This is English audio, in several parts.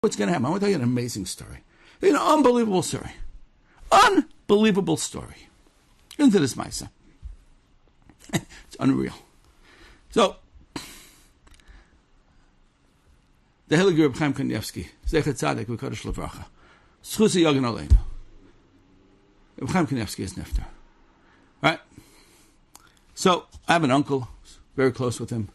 what's going to happen. I want to tell you an amazing story. An unbelievable story. Unbelievable story. Into this Maisa. It's unreal. So, the Heilige Reb Chaim Kanievsky, Zecher Tzaddik v'Kodesh Levracha, Schusi Yogan Aleinu. Reb Chaim Kanievsky is nifter. Right? So, I have an uncle, very close with him.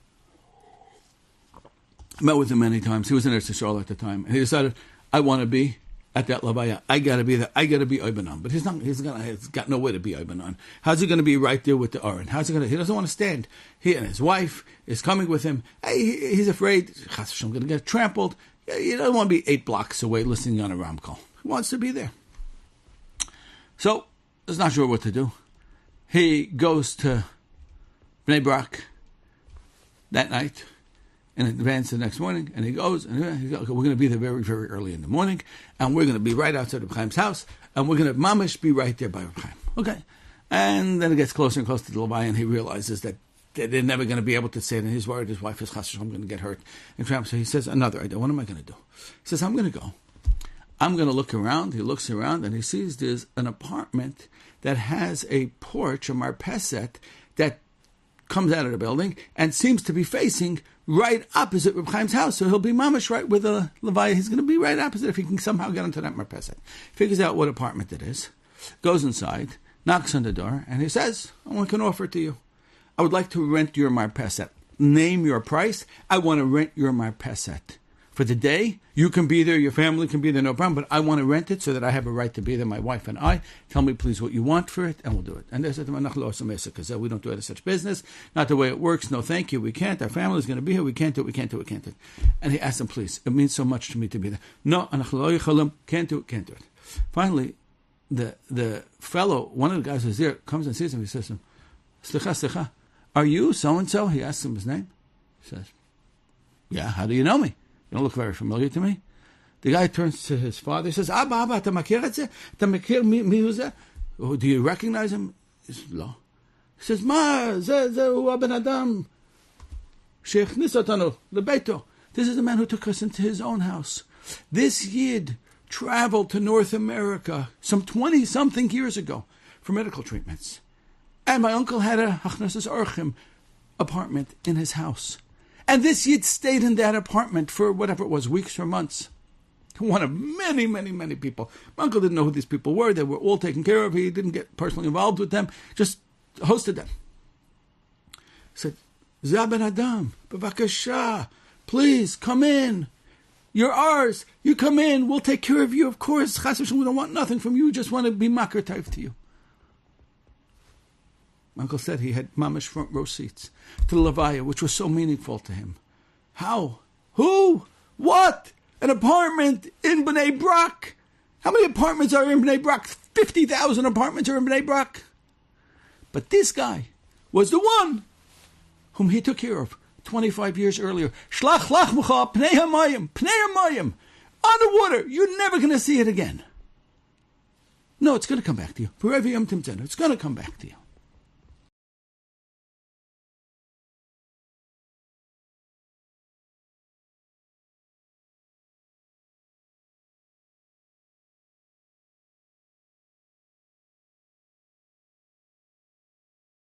Met with him many times. He was in Eretz Yisrael at the time. And he decided, I want to be at that Levaya. I got to be there. I got to be Oibanon. But he's got no way to be Oibanon. How's he going to be right there with the Aron? He doesn't want to stand. He and his wife is coming with him. He's afraid, I'm going to get trampled. He doesn't want to be 8 blocks away listening on a Ramkol. He wants to be there. So, he's not sure what to do. He goes to Bnei Brak that night, in advance the next morning, and he goes, and he goes, okay, we're going to be there very, very early in the morning, and we're going to be right outside of Chaim's house, and we're going to, mamish, be right there by Chaim. Okay. And then it gets closer and closer to the Levaya, and he realizes that they're never going to be able to say it, and he's worried his wife is chashish, I'm going to get hurt. And so he says, another idea, what am I going to do? He says, I'm going to go. I'm going to look around. He looks around, and he sees there's an apartment that has a porch, a marpeset, that comes out of the building, and seems to be facing right opposite Reb Chaim's house, so he'll be mamish right with the Levaya. He's going to be right opposite if he can somehow get into that marpeset. Figures out what apartment it is, goes inside, knocks on the door, and he says, I want an offer to you. I would like to rent your marpeset. Name your price. I want to rent your marpeset. For the day, you can be there, your family can be there, no problem, but I want to rent it so that I have a right to be there, my wife and I. Tell me, please, what you want for it, and we'll do it. And they said, because we don't do it as such business, not the way it works, no thank you, we can't, our family's going to be here, we can't do it. And he asked them, please, it means so much to me to be there. No, can't do it. Finally, the fellow, one of the guys who's there, comes and sees him, he says to him, Slicha, are you so-and-so? He asks him his name. He says, yeah, how do you know me? You don't look very familiar to me. The guy turns to his father. He says, Abba, אתה מכיר את זה? אתה מכיר מי הוא זה? Do you recognize him? He says, לא. He says, מה? זהו הבן אדם שהכניס אותנו לביתו. This is the man who took us into his own house. This Yid traveled to North America some 20-something years ago for medical treatments. And my uncle had a Hachnasas Orchim apartment in his house. And this Yid stayed in that apartment for whatever it was, weeks or months. One of many, many, many people. My uncle didn't know who these people were. They were all taken care of. He didn't get personally involved with them. Just hosted them. He said, Zeh ben Adam, b'vakasha, please come in. You're ours. You come in. We'll take care of you. Of course, Chas v'shalom, we don't want nothing from you. We just want to be makar taif to you. My uncle said he had mamish front row seats to the Levaya, which was so meaningful to him. How? Who? What? An apartment in Bnei Brak? How many apartments are in Bnei Brak? 50,000 apartments are in Bnei Brak. But this guy was the one whom he took care of 25 years earlier. Shlach lach mucha pnei hamayim, on the water. You're never going to see it again. No, it's going to come back to you. Forever yom timtzenu. It's going to come back to you.